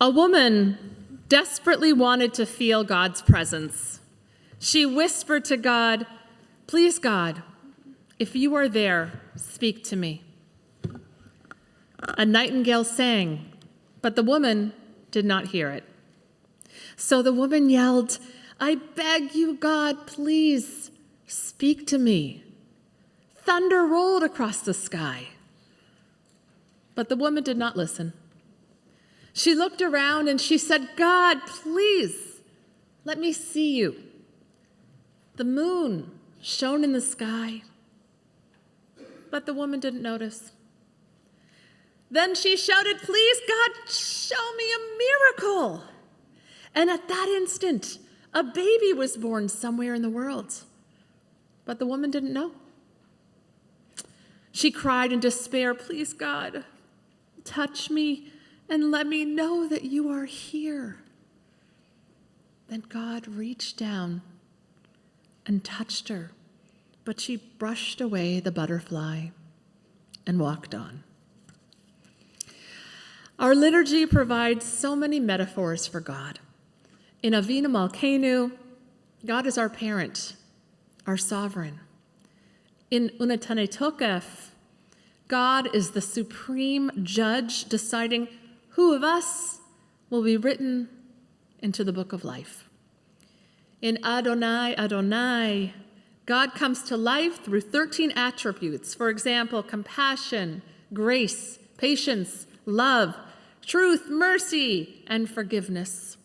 A woman desperately wanted to feel God's presence. She whispered to God, "Please, God, if you are there, speak to me." A nightingale sang, but the woman did not hear it. So the woman yelled, "I beg you, God, please speak to me." Thunder rolled across the sky. But the woman did not listen. She looked around and she said, "God, please, let me see you." The moon shone in the sky, but the woman didn't notice. Then she shouted, "Please, God, show me a miracle." And at that instant, a baby was born somewhere in the world, but the woman didn't know. She cried in despair, "Please, God, touch me and let me know that you are here." Then God reached down and touched her, but she brushed away the butterfly and walked on. Our liturgy provides so many metaphors for God. In Avinu Malkeinu, God is our parent, our sovereign. In Unetane Tokef, God is the supreme judge deciding who of us will be written into the book of life. In Adonai, Adonai, God comes to life through 13 attributes. For example, compassion, grace, patience, love, truth, mercy, and forgiveness.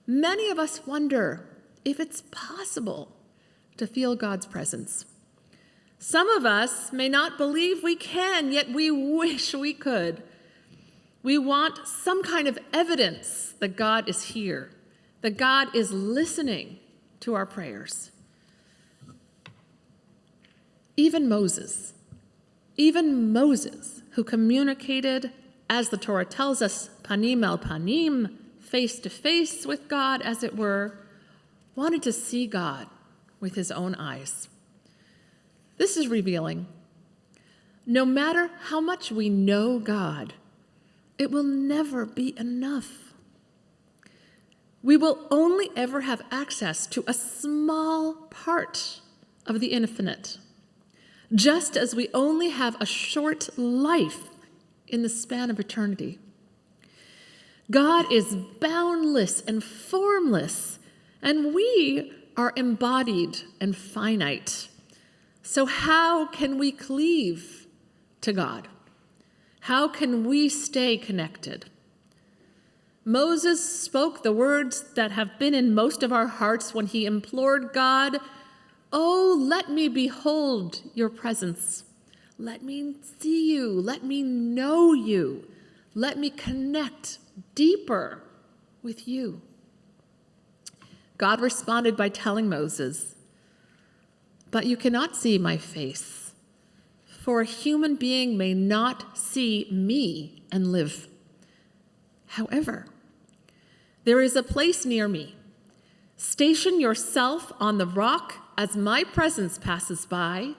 Many of us wonder if it's possible to feel God's presence. Some of us may not believe we can, yet we wish we could. We want some kind of evidence that God is here, that God is listening to our prayers. Even Moses, who communicated, as the Torah tells us, panim el panim, face to face with God, as it were, wanted to see God with his own eyes. This is revealing. No matter how much we know God, it will never be enough. We will only ever have access to a small part of the infinite, just as we only have a short life in the span of eternity. God is boundless and formless, and we are embodied and finite. So how can we cleave to God? How can we stay connected? Moses spoke the words that have been in most of our hearts when he implored God, "Oh, let me behold your presence. Let me see you. Let me know you. Let me connect deeper with you." God responded by telling Moses, "But you cannot see my face, for a human being may not see me and live. However, there is a place near me. Station yourself on the rock as my presence passes by.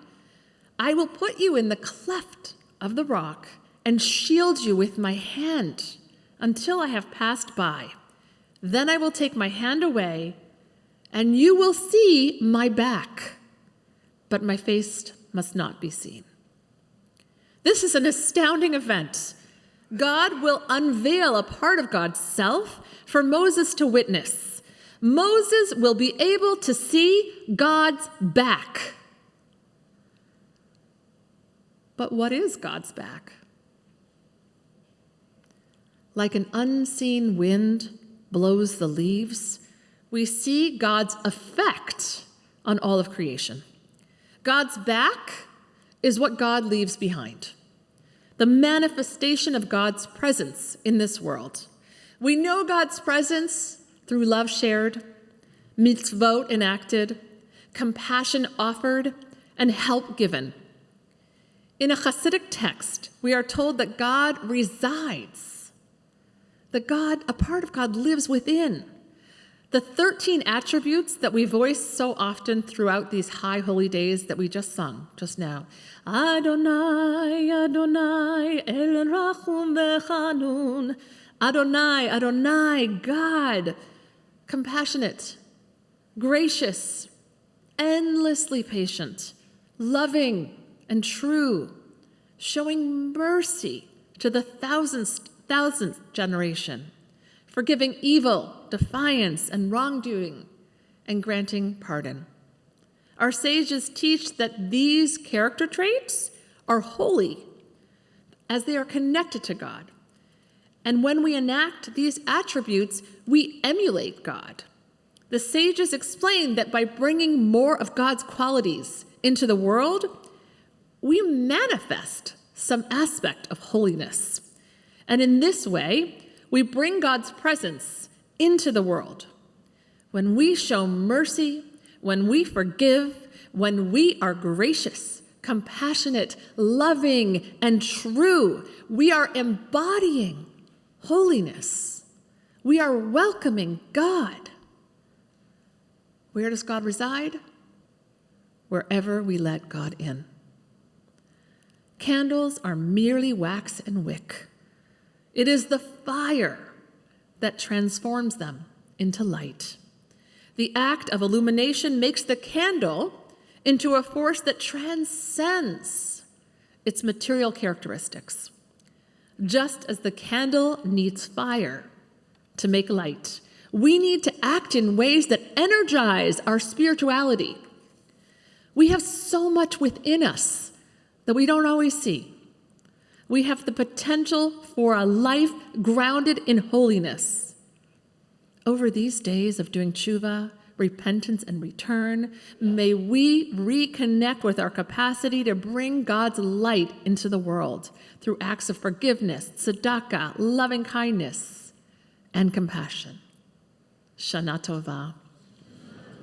I will put you in the cleft of the rock and shield you with my hand until I have passed by. Then I will take my hand away, and you will see my back, but my face must not be seen." This is an astounding event. God will unveil a part of God's self for Moses to witness. Moses will be able to see God's back. But what is God's back? Like an unseen wind blows the leaves, we see God's effect on all of creation. God's back is what God leaves behind, the manifestation of God's presence in this world. We know God's presence through love shared, mitzvot enacted, compassion offered, and help given. In a Hasidic text, we are told that God resides, that a part of God lives within. The 13 attributes that we voice so often throughout these high holy days that we just sung just now. Adonai, Adonai, El Rachum V'Chanun, Adonai, Adonai, God, compassionate, gracious, endlessly patient, loving and true, showing mercy to the thousandth generation, forgiving evil, defiance, and wrongdoing, and granting pardon. Our sages teach that these character traits are holy as they are connected to God. And when we enact these attributes, we emulate God. The sages explain that by bringing more of God's qualities into the world, we manifest some aspect of holiness. And in this way, we bring God's presence into the world. When we show mercy, when we forgive, when we are gracious, compassionate, loving, and true, we are embodying holiness. We are welcoming God. Where does God reside? Wherever we let God in. Candles are merely wax and wick. It is the fire that transforms them into light. The act of illumination makes the candle into a force that transcends its material characteristics. Just as the candle needs fire to make light, we need to act in ways that energize our spirituality. We have so much within us that we don't always see. We have the potential for a life grounded in holiness. Over these days of doing tshuva, repentance, and return, may we reconnect with our capacity to bring God's light into the world through acts of forgiveness, tzedakah, loving kindness, and compassion. Shana Tova.